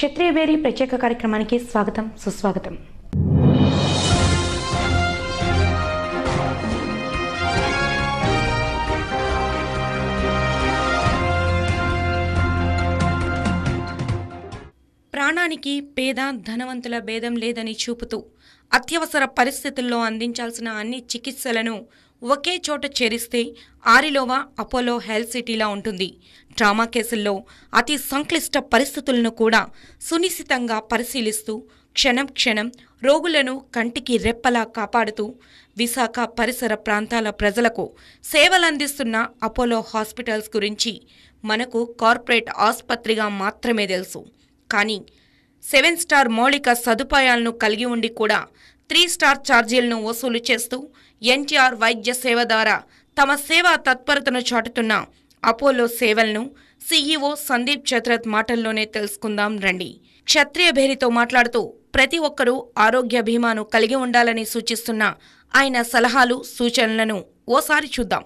క్షత్రియ బేరీ ప్రత్యేక కార్యక్రమానికి స్వాగతం సుస్వాగతం. ప్రాణానికి పేద ధనవంతుల భేదం లేదని చూపుతూ అత్యవసర పరిస్థితుల్లో అందించాల్సిన అన్ని చికిత్సలను ఒకే చోట చేరిస్తే ఆరిలోవా అపోలో హెల్త్ సిటీలా ఉంటుంది. ట్రామా కేసుల్లో అతి సంక్లిష్ట పరిస్థితులను కూడా సునిశితంగా పరిశీలిస్తూ క్షణం క్షణం రోగులను కంటికి రెప్పలా కాపాడుతూ విశాఖ పరిసర ప్రాంతాల ప్రజలకు సేవలందిస్తున్న అపోలో హాస్పిటల్స్ గురించి మనకు కార్పొరేట్ ఆసుపత్రిగా మాత్రమే తెలుసు. కానీ 7 స్టార్ మౌలిక సదుపాయాలను కలిగి ఉండి కూడా 3 స్టార్ ఛార్జీలను వసూలు చేస్తూ ఎన్టీఆర్ వైద్య సేవ ద్వారా తమ సేవా తత్పరతను చాటుతున్న అపోలో సేవలను సీఈఓ సందీప్ చత్రత్ మాటల్లోనే తెలుసుకుందాం రండి. క్షత్రియ భేరితో మాట్లాడుతూ ప్రతి ఒక్కరూ ఆరోగ్య బీమాను కలిగి ఉండాలని సూచిస్తున్న ఆయన సలహాలు సూచనలను ఓసారి చూద్దాం.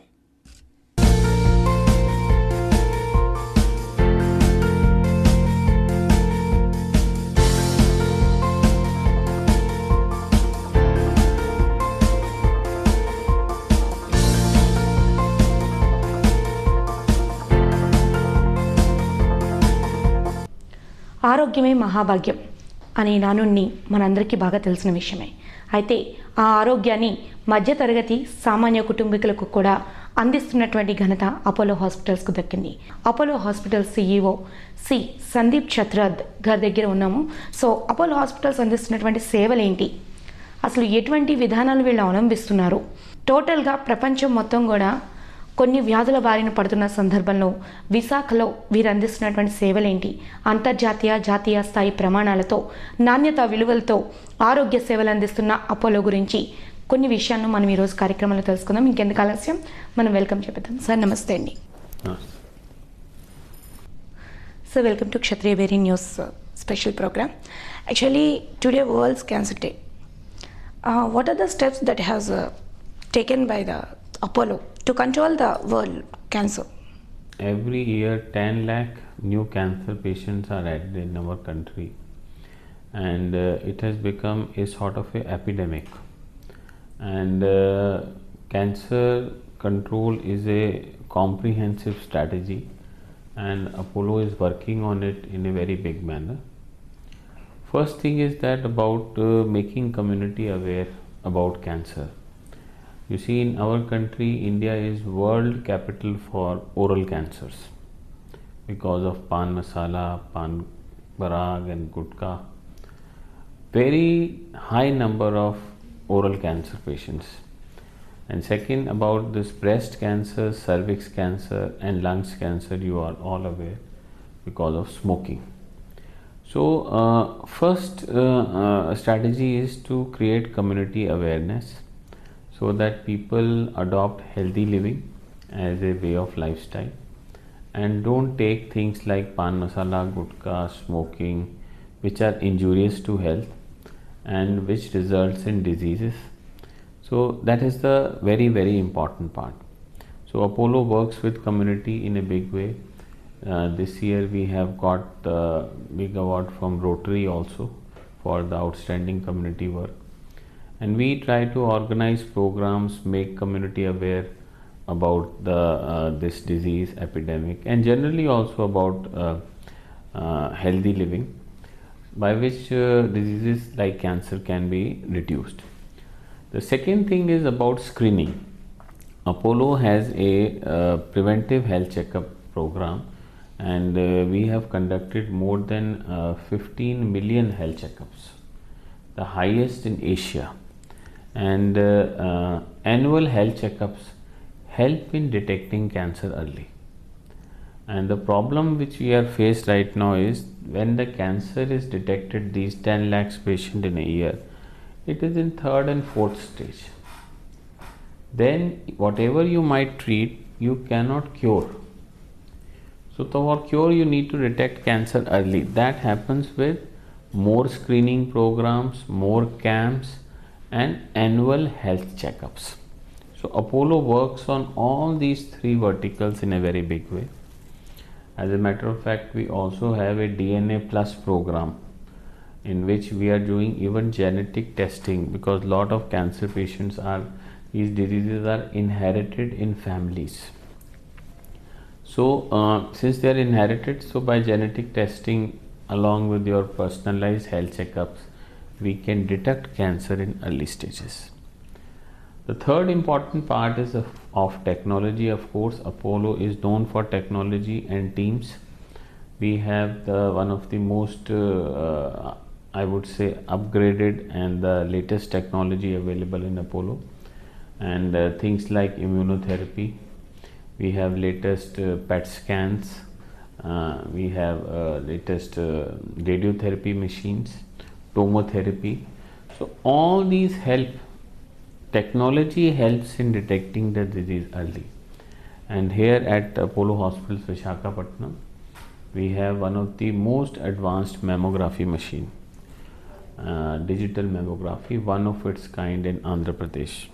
ఆరోగ్యమే మహాభాగ్యం అనే నానుణ్ణి మనందరికీ బాగా తెలిసిన విషయమే. అయితే ఆ ఆరోగ్యాన్ని మధ్యతరగతి సామాన్య కుటుంబీకులకు కూడా అందిస్తున్నటువంటి ఘనత అపోలో హాస్పిటల్స్కు దక్కింది. Apollo hospitals CEO C Sandeep Chatrath గారి దగ్గర ఉన్నాము. సో అపోలో హాస్పిటల్స్ అందిస్తున్నటువంటి సేవలేంటి, అసలు ఎటువంటి విధానాలు వీళ్ళు అవలంబిస్తున్నారు, టోటల్గా ప్రపంచం మొత్తం కూడా కొన్ని వ్యాధుల బారిన పడుతున్న సందర్భంలో విశాఖలో వీరు అందిస్తున్నటువంటి సేవలేంటి, అంతర్జాతీయ జాతీయ స్థాయి ప్రమాణాలతో నాణ్యత విలువలతో ఆరోగ్య సేవలు అందిస్తున్న అపోలో గురించి కొన్ని విషయాలను మనం ఈరోజు కార్యక్రమంలో తెలుసుకుందాం. ఇంకెందుకు ఆలస్యం, మనం వెల్కమ్ చెప్తాం. సార్ నమస్తే అండి. So welcome to Kshatriya Bheri news special program. Actually today world's cancer day. What are the steps that has taken by the Apollo to control the world cancer? Every year 10 lakh new cancer patients are added in our country, and it has become a sort of a epidemic, and cancer control is a comprehensive strategy, and Apollo is working on it in a very big manner. First thing is that about making community aware about cancer. You see, in our country, India is world capital for oral cancers because of pan masala, pan barag and gutka. Very high number of oral cancer patients. And second, about this breast cancer, cervix cancer and lungs cancer, you are all aware because of smoking. So first strategy is to create community awareness, so that people adopt healthy living as a way of lifestyle and don't take things like pan masala, gutka, smoking, which are injurious to health and which results in diseases. So that is the very, very important part. So Apollo works with community in a big way. This year we have got the big award from Rotary also for the outstanding community work. And we try to organize programs, make community aware about this disease epidemic, and generally also about healthy living, by which diseases like cancer can be reduced. The second thing is about screening. Apollo has a preventive health checkup program, and we have conducted more than 15 million health checkups, the highest in Asia. And annual health checkups help in detecting cancer early. And the problem which we are faced right now is when the cancer is detected, these 10 lakhs patients in a year, it is in 3rd and 4th stage. Then whatever you might treat, you cannot cure. So for cure you need to detect cancer early. That happens with more screening programs, more camps and annual health checkups. So Apollo works on all these three verticals in a very big way. As a matter of fact, we also have a DNA plus program in which we are doing even genetic testing, because lot of cancer patients are, these diseases are inherited in families. So since they are inherited, so by genetic testing along with your personalized health checkups, we can detect cancer in early stages. The third important part is of technology. Of course, Apollo is known for technology and teams. We have one of the most, I would say, upgraded and the latest technology available in Apollo, and things like immunotherapy. We have latest PET scans. We have latest radiotherapy machines, tomotherapy. So all these help. Technology helps in detecting the disease early. And here at Apollo Hospitals, Visakhapatnam, we have one of the most advanced mammography machine, digital mammography, one of its kind in Andhra Pradesh,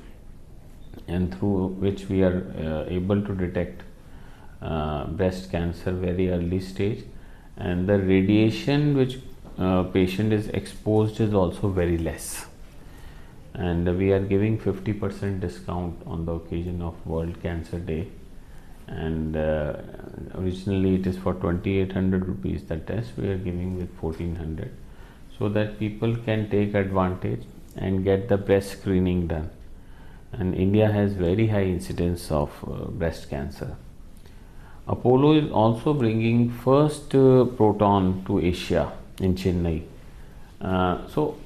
and through which we are able to detect breast cancer very early stage, and the radiation which patient is exposed is also very less. And we are giving 50% discount on the occasion of World Cancer Day, and originally it is for 2800 rupees the test, we are giving with 1400, so that people can take advantage and get the breast screening done. And India has very high incidence of breast cancer. Apollo is also bringing first proton to Asia in Chennai. So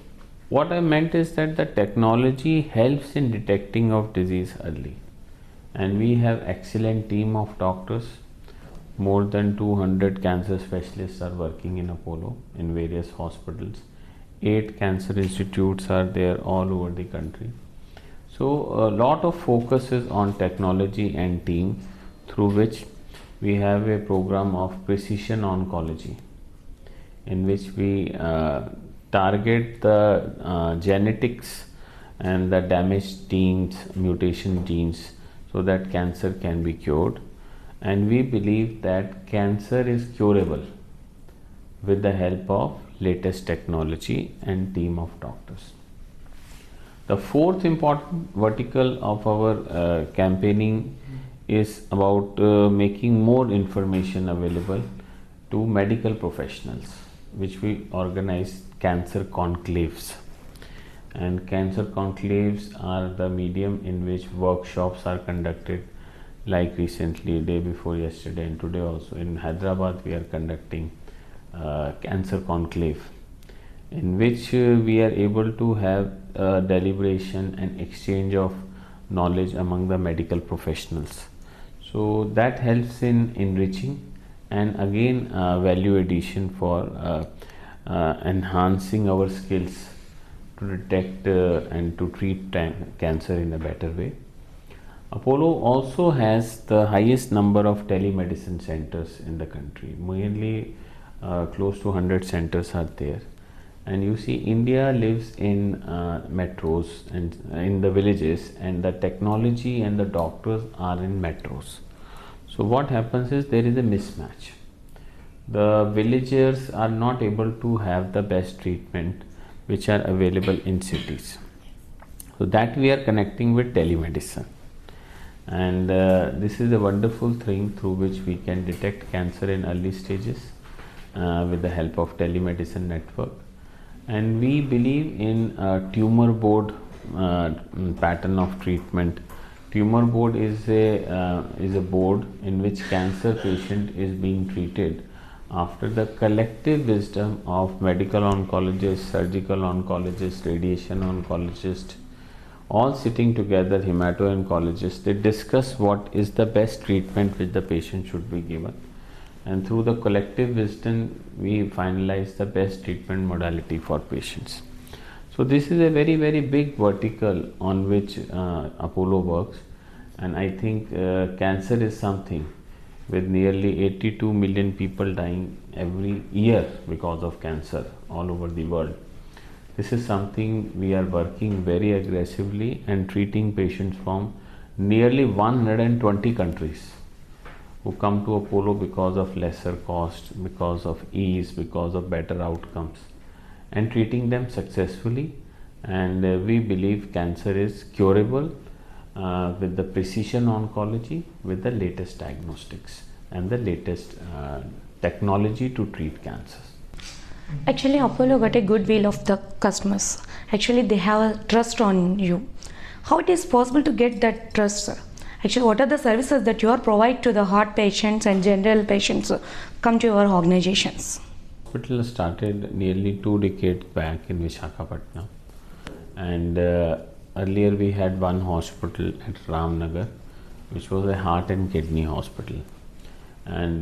what I meant is that the technology helps in detecting of disease early, and we have excellent team of doctors. More than 200 cancer specialists are working in Apollo in various hospitals. 8 cancer institutes are there all over the country. So a lot of focus is on technology and team, through which we have a program of precision oncology, in which we target the genetics and the damaged genes, mutation genes, so that cancer can be cured. And we believe that cancer is curable with the help of latest technology and team of doctors. The fourth important vertical of our campaigning is about making more information available to medical professionals, which we organize cancer conclaves. And cancer conclaves are the medium in which workshops are conducted, like recently, day before yesterday, and today also in Hyderabad we are conducting cancer conclave, in which we are able to have deliberation and exchange of knowledge among the medical professionals. So that helps in enriching and again value addition for enhancing our skills to detect and to treat cancer in a better way. Apollo also has the highest number of telemedicine centers in the country. Mainly close to 100 centers are there. And you see, India lives in metros and in the villages, and the technology and the doctors are in metros. So what happens is there is a mismatch. The villagers are not able to have the best treatment which are available in cities. So that we are connecting with telemedicine. And this is a wonderful thing through which we can detect cancer in early stages with the help of telemedicine network. And we believe in tumor board pattern of treatment. Tumor board is a board in which cancer patient is being treated after the collective wisdom of medical oncologists, surgical oncologists, radiation oncologists, all sitting together, hemato-oncologists. They discuss what is the best treatment which the patient should be given, and through the collective wisdom we finalize the best treatment modality for patients. So this is a very, very big vertical on which Apollo works, and I think cancer is something with nearly 82 million people dying every year because of cancer all over the world. This is something we are working very aggressively and treating patients from nearly 120 countries who come to Apollo because of lesser cost, because of ease, because of better outcomes, and treating them successfully. And we believe cancer is curable with the precision oncology, with the latest diagnostics and the latest technology to treat cancers. Actually, Apollo got a goodwill of the customers. Actually, they have a trust on you. How it is possible to get that trust, sir? Actually, what are the services that you are provide to the heart patients and general patients come to your organizations? Hospital started nearly 2 decades back in Visakhapatnam, and earlier we had one hospital at Ramnagar, which was a heart and kidney hospital, and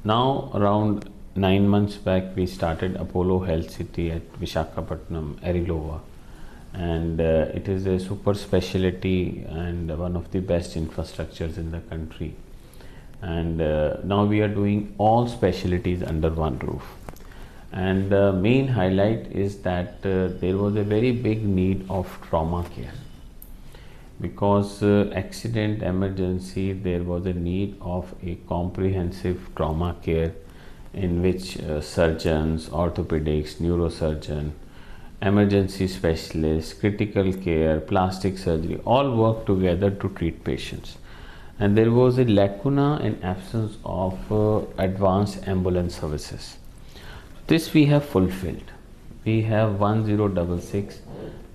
now around 9 months back we started Apollo Health City at Visakhapatnam, Arilova, and it is a super specialty and one of the best infrastructures in the country. And now we are doing all specialties under one roof. And the main highlight is that there was a very big need of trauma care, because accident, emergency, there was a need of a comprehensive trauma care in which surgeons, orthopedics, neurosurgeon, emergency specialists, critical care, plastic surgery all work together to treat patients. And there was a lacuna in absence of advanced ambulance services. This we have fulfilled. We have 1066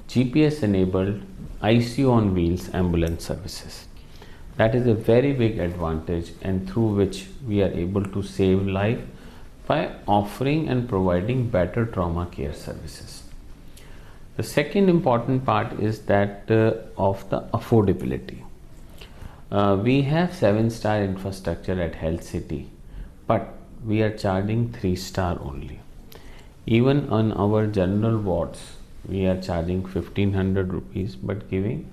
GPS enabled ICU on wheels ambulance services. That is a very big advantage, and through which we are able to save life by offering and providing better trauma care services. The second important part is that of the affordability. We have 7-star infrastructure at Health City, but we are charging 3-star only. Even on our general wards, we are charging 1500 rupees, but giving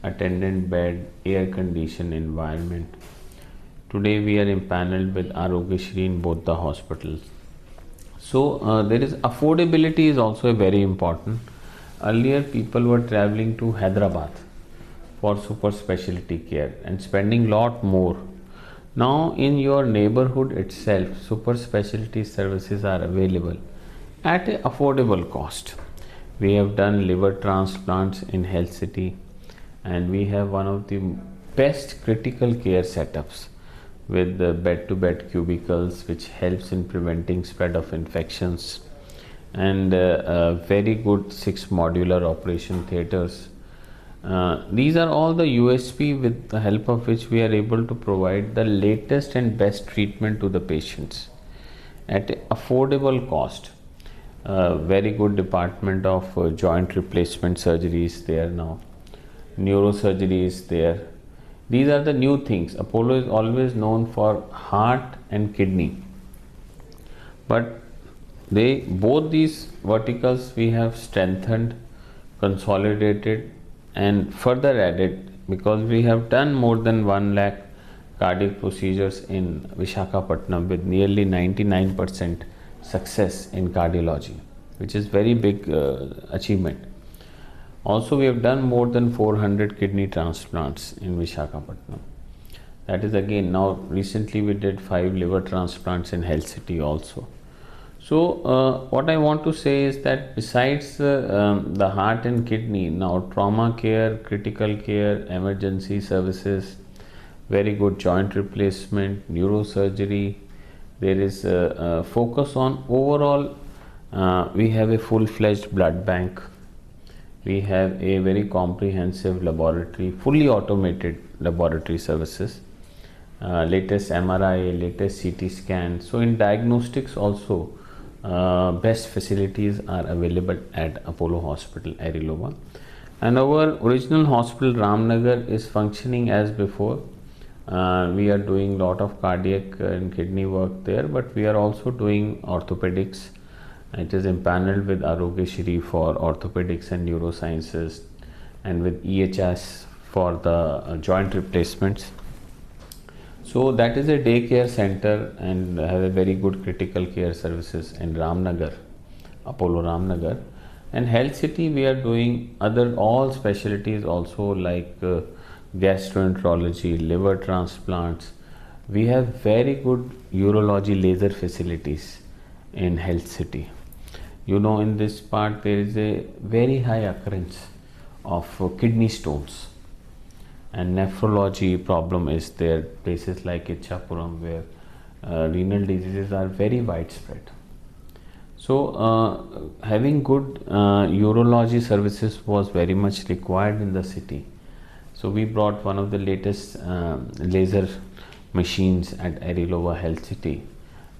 attendant bed, air conditioned environment. Today we are empaneled with Arogyashri in both the hospitals. So there is affordability is also very important. Earlier people were traveling to Hyderabad for super specialty care and spending lot more. Now in your neighborhood itself, super specialty services are available at an affordable cost. We have done liver transplants in Health City, and we have one of the best critical care setups with the bed-to-bed cubicles, which helps in preventing spread of infections, and very good 6 modular operation theaters. These are all the USP with the help of which we are able to provide the latest and best treatment to the patients at an affordable cost. Very good department of joint replacement surgery is there now. Neurosurgery is there. These are the new things. Apollo is always known for heart and kidney, but both these verticals we have strengthened, consolidated, and further added, because we have done more than 1 lakh cardiac procedures in Visakhapatnam with nearly 99% success in cardiology, which is very big achievement. Also, we have done more than 400 kidney transplants in Visakhapatnam. That is again, now recently we did 5 liver transplants in Health City also. So what I want to say is that besides the heart and kidney, now trauma care, critical care, emergency services, very good joint replacement, neurosurgery, there is a focus on overall. We have a full-fledged blood bank. We have a very comprehensive laboratory, fully automated laboratory services, latest MRI, latest CT scan. So in diagnostics also, best facilities are available at Apollo Hospital, Arilova. And our original hospital, Ramnagar, is functioning as before. We are doing lot of cardiac and kidney work there, but we are also doing orthopedics. It is empaneled with Arogyashri for orthopedics and neurosciences, and with EHS for the joint replacements. So that is a daycare center and have a very good critical care services in Ramnagar, Apollo Ramnagar. And Health City, we are doing all specialties also, like gastroenterology, liver transplants, We have very good urology laser facilities in Health City. You know, in this part there is a very high occurrence of kidney stones, and nephrology problem is there. Places like Ichapuram where renal diseases are very widespread. So, having good urology services was very much required in the city. So, we brought one of the latest laser machines at Arilova Health City,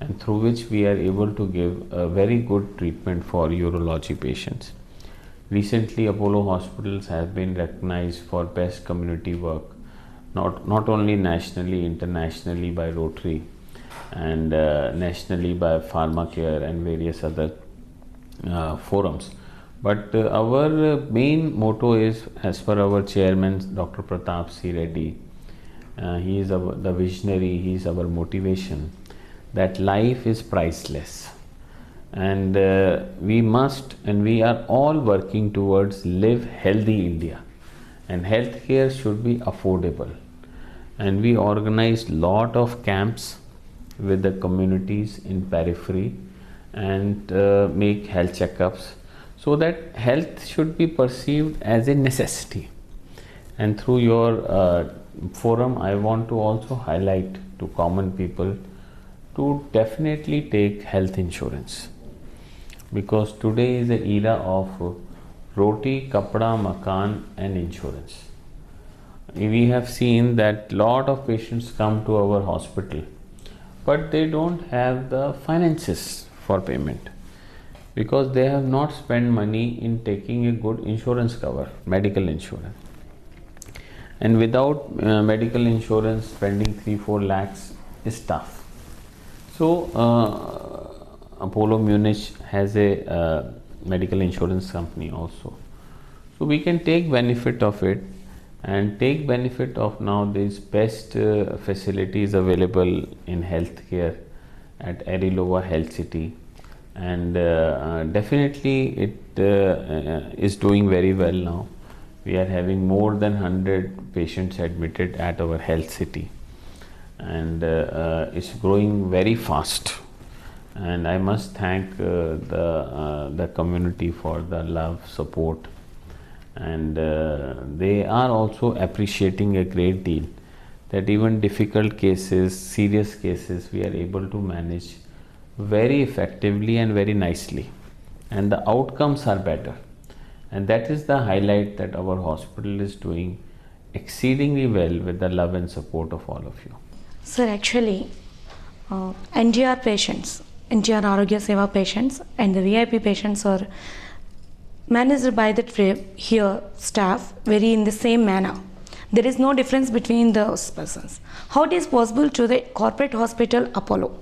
and through which we are able to give a very good treatment for urology patients. Recently, Apollo hospitals have been recognized for best community work, not only nationally, internationally by Rotary, and nationally by Pharmacare and various other forums. But our main motto is, as per our chairman Dr. Pratap C. Reddy, he is the visionary, he is our motivation, that life is priceless. And we must, and we are all working towards live healthy India, and healthcare should be affordable. And we organize lot of camps with the communities in periphery and make health checkups, so that health should be perceived as a necessity. And through your forum, I want to also highlight to common people to definitely take health insurance, because today is the era of roti, kapda, makan and insurance. We have seen that lot of patients come to our hospital, but they don't have the finances for payment, because they have not spent money in taking a good insurance cover, medical insurance. And without medical insurance, spending 3-4 lakhs is tough. So Apollo Munich has a medical insurance company also, so we can take benefit of it, and take benefit of now these best facilities available in healthcare at Arilova Health City. And definitely it is doing very well now. We are having more than 100 patients admitted at our Health City, and it's growing very fast. And I must thank the community for the love, support, and they are also appreciating a great deal that even difficult cases, serious cases, we are able to manage very effectively and very nicely, and the outcomes are better. And that is the highlight, that our hospital is doing exceedingly well with the love and support of all of you. Sir, actually, NGR patients, NGR Arogya Seva patients and the VIP patients are managed by the here staff very in the same manner. There is no difference between those persons. How it is possible to the corporate hospital Apollo?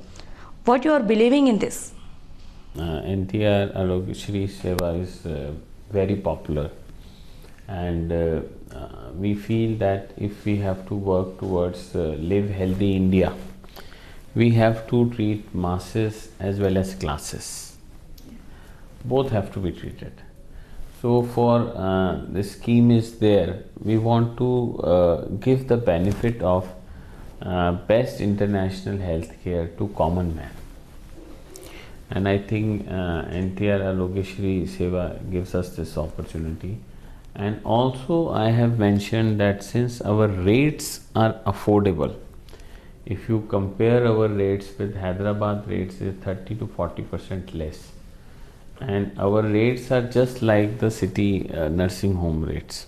What you are believing in this? NTR Arogya Shri Seva is very popular, and we feel that if we have to work towards live healthy India, we have to treat masses as well as classes. Both have to be treated. So for the scheme is there, we want to give the benefit of best international healthcare to common man. And I think NTR Arogya Seva gives us this opportunity. And also I have mentioned that since our rates are affordable, if you compare our rates with Hyderabad rates, is 30 to 40% less. And our rates are just like the city nursing home rates.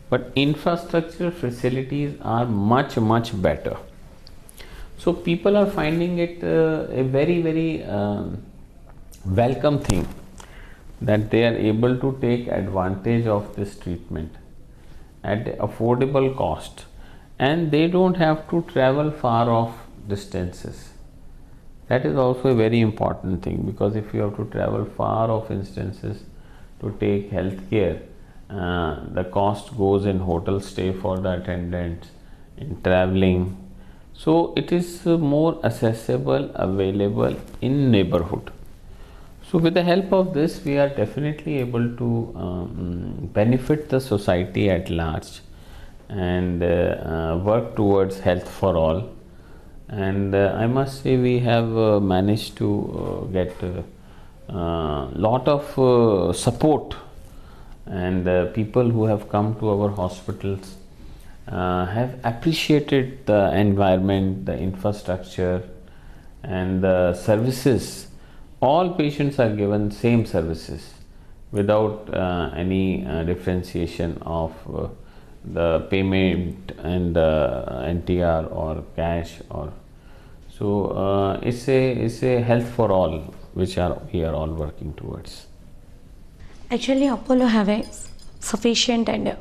But infrastructure facilities are much, much better. So people are finding it a very, very welcome thing, that they are able to take advantage of this treatment at affordable cost, and they don't have to travel far off distances. That is also a very important thing, because if you have to travel far off distances to take health care, the cost goes in hotel stay for the attendants, in traveling. So it is more accessible, available in neighborhood. So with the help of this, we are definitely able to benefit the society at large, and work towards health for all. and I must say we have managed to get lot of support, and people who have come to our hospitals have appreciated the environment, the infrastructure, and the services. All patients are given same services without any differentiation of the payment and NTR or cash, or so it's a health for all, which are we are all working towards. Actually, Apollo have a sufficient and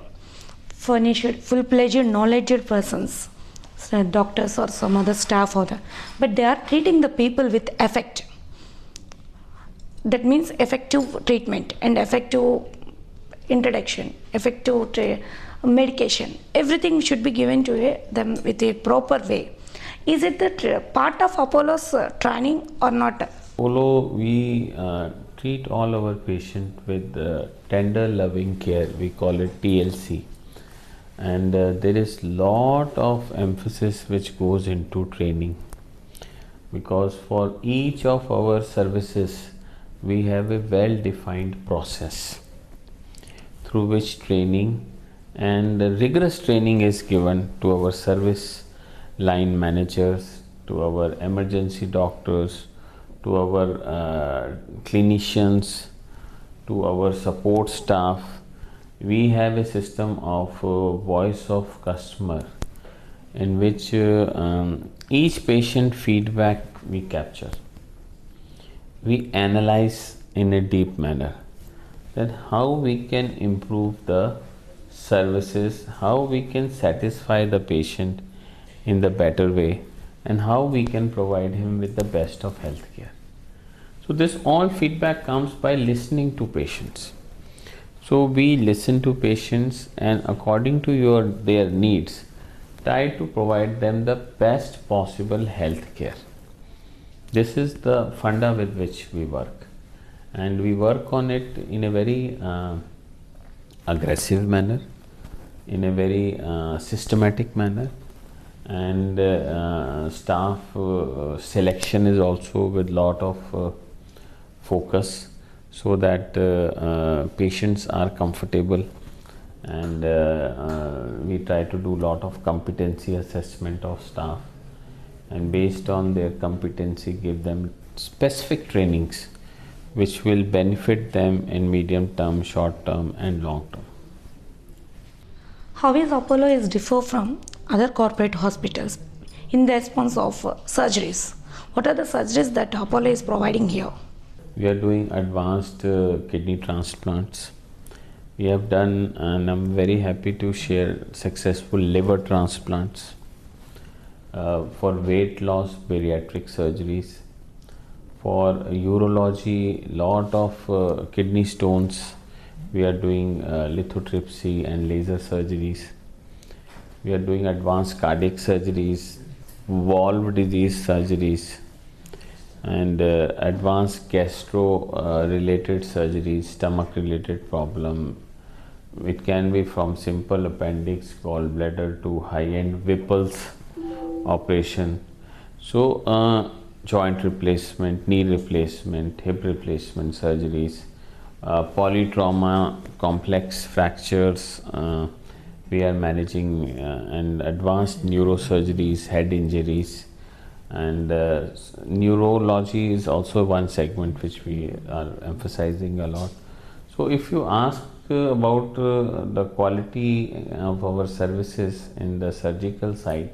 furnished, full-fledged, knowledgeable persons, so doctors or some other staff, but they are treating the people with effect. That means effective treatment and effective introduction, effective medication. Everything should be given to them with a proper way. Is it the part of Apollo's training or not? Apollo, we treat all our patients with tender loving care. We call it TLC, and there is lot of emphasis which goes into training, because for each of our services we have a well defined process through which training and rigorous training is given to our service line managers, to our emergency doctors, to our clinicians, to our support staff. We have a system of voice of customer, in which each patient feedback we capture. We analyze in a deep manner that how we can improve the services, how we can satisfy the patient in the better way, and how we can provide him with the best of health care. So this all feedback comes by listening to patients. So we listen to patients, and according to their needs, try to provide them the best possible health care. This is the funda with which we work, and we work on it in a very aggressive manner, in a very systematic manner, and staff selection is also with lot of focus, so that patients are comfortable, and we try to do lot of competency assessment of staff, and based on their competency give them specific trainings which will benefit them in medium term, short term, and long term. How is Apollo is differ from other corporate hospitals in the response of surgeries? What are the surgeries that Apollo is providing here? We are doing advanced kidney transplants. We have done, and I'm very happy to share, successful liver transplants. For weight loss, bariatric surgeries. For urology, lot of kidney stones, we are doing lithotripsy and laser surgeries. We are doing advanced cardiac surgeries, valve disease surgeries, and advanced gastro related surgeries, stomach related problem. It can be from simple appendix, gallbladder, to high-end Whipple's operation. So joint replacement, knee replacement, hip replacement surgeries, polytrauma, complex fractures, we are managing, and advanced neurosurgeries, head injuries, and neurology is also one segment which we are emphasizing a lot. So if you ask about the quality of our services in the surgical side,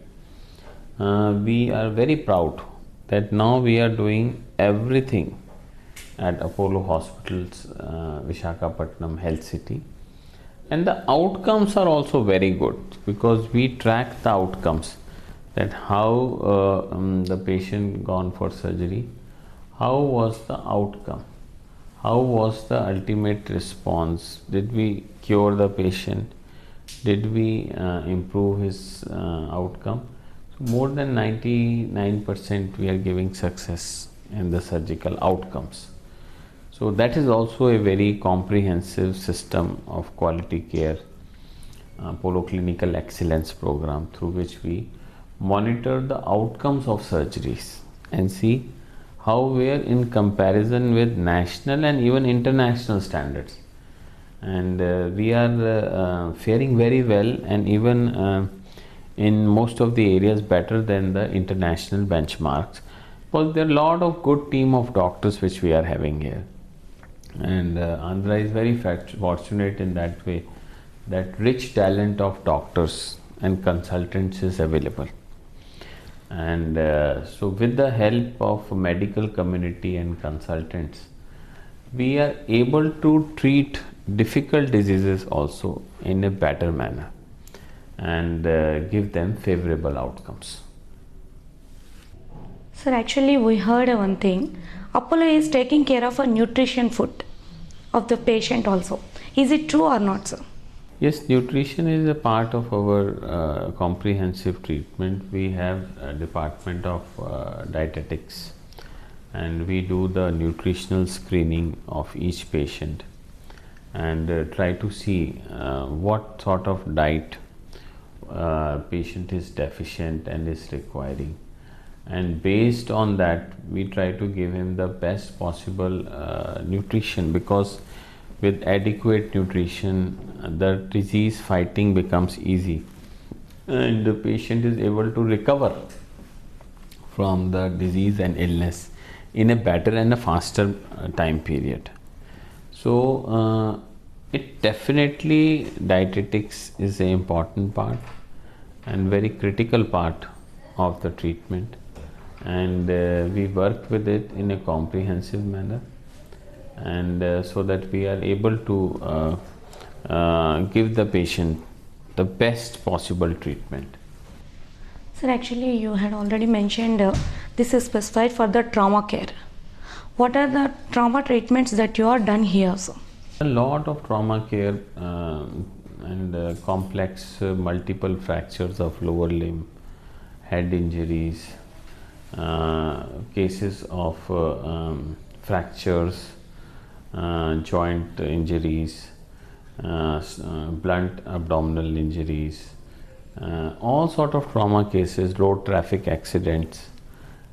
we are very proud that now we are doing everything at Apollo Hospitals, Visakhapatnam Health City, and the outcomes are also very good, because we track the outcomes, that how the patient gone for surgery, how was the outcome, how was the ultimate response, did we cure the patient, did we improve his outcome. So more than 99% we are giving success in the surgical outcomes. So that is also a very comprehensive system of quality care, Apollo Clinical Excellence Program, through which we monitor the outcomes of surgeries and see how we are in comparison with national and even international standards. And we are faring very well, and even in most of the areas better than the international benchmarks, because there are a lot of good team of doctors which we are having here. And Andhra is very fortunate in that way, that rich talent of doctors and consultants is available. And so with the help of medical community and consultants, we are able to treat difficult diseases also in a better manner and give them favorable outcomes. Sir, actually we heard one thing. Apollo is taking care of a nutrition food of the patient also. Is it true or not, sir? Yes, nutrition is a part of our comprehensive treatment. We have a department of dietetics, and we do the nutritional screening of each patient and try to see what sort of diet patient is deficient and is requiring. And based on that, we try to give him the best possible nutrition, because with adequate nutrition, the disease fighting becomes easy and the patient is able to recover from the disease and illness in a better and a faster time period. So it definitely, dietetics is an important part and very critical part of the treatment, and we work with it in a comprehensive manner, and so that we are able to give the patient the best possible treatment. Sir, actually you had already mentioned this is specified for the trauma care. What are the trauma treatments that you are done here, sir? A lot of trauma care and complex multiple fractures of lower limb, head injuries, cases of fractures, joint injuries, blunt abdominal injuries, all sort of trauma cases, road traffic accidents,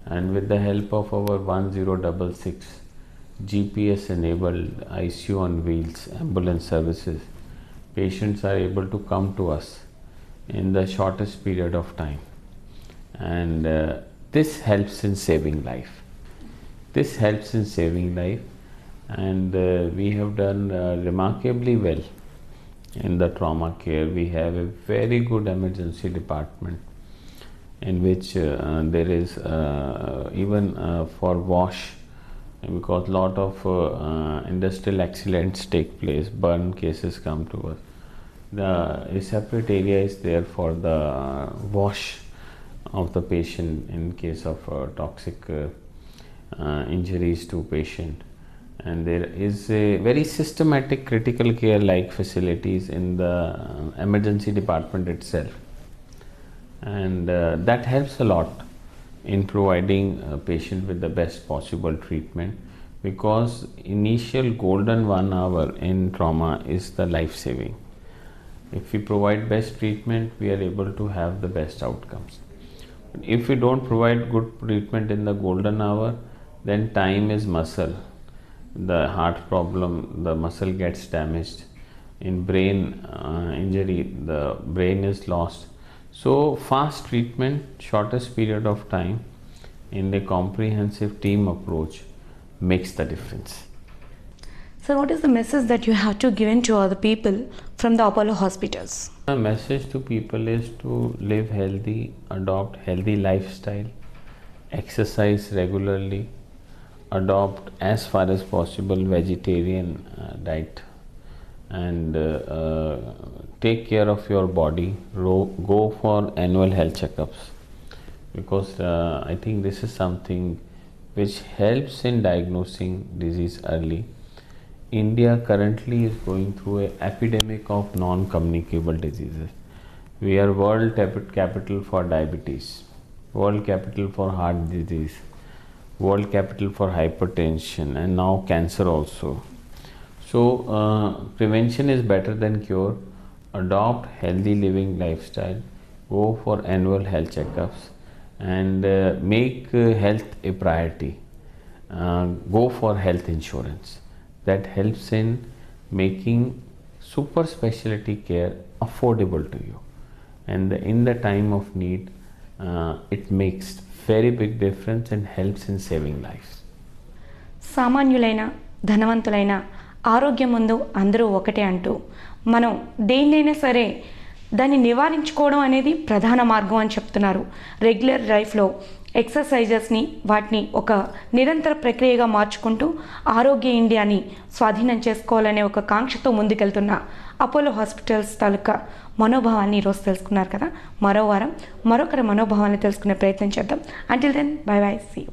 and with the help of our 1066 GPS enabled ICU on wheels ambulance services, patients are able to come to us in the shortest period of time, and this helps in saving life. This helps in saving life, and we have done remarkably well in the trauma care. We have a very good emergency department in which there is even for wash, because lot of industrial accidents take place, burn cases come to us. A separate area is there for the wash of the patient in case of toxic injuries to patient, and there is a very systematic critical care like facilities in the emergency department itself, and that helps a lot in providing a patient with the best possible treatment, because initial golden 1 hour in trauma is the life saving. If we provide best treatment, we are able to have the best outcomes. If we don't provide good treatment in the golden hour, then time is muscle. The heart problem, the muscle gets damaged. In brain injury, the brain is lost. So fast treatment, shortest period of time in the comprehensive team approach makes the difference. Sir, what is the message that you have to give to other people from the Apollo hospitals? The message to people is to live healthy, adopt healthy lifestyle, exercise regularly, adopt as far as possible vegetarian diet, and take care of your body. Go for annual health checkups, because I think this is something which helps in diagnosing disease early. India currently is going through an epidemic of non-communicable diseases. We are world capital for diabetes, world capital for heart disease, world capital for hypertension, and now cancer also. So prevention is better than cure. Adopt healthy living lifestyle, go for annual health checkups, and make health a priority. Go for health insurance. That helps in making super specialty care affordable to you, and in the time of need, it makes very big difference and helps in saving lives. సామాన్యులైన ధనవంతులైన ఆరోగ్యం ముందు అందరూ ఒకటే అంటూ మనం దేన్నైనా సరే దాన్ని నివారించుకోవడం అనేది ప్రధాన మార్గం అని చెప్తున్నారు. రెగ్యులర్ లైఫ్లో ఎక్సర్సైజెస్ని వాటిని ఒక నిరంతర ప్రక్రియగా మార్చుకుంటూ ఆరోగ్య ఇండియాని స్వాధీనం చేసుకోవాలనే ఒక కాంక్షతో ముందుకెళ్తున్న అపోలో హాస్పిటల్స్ తాలూకా మనోభావాన్ని ఈరోజు తెలుసుకున్నారు కదా. మరో వారం మరొకరి మనోభావాన్ని తెలుసుకునే ప్రయత్నం చేద్దాం. Until then, bye bye, see you.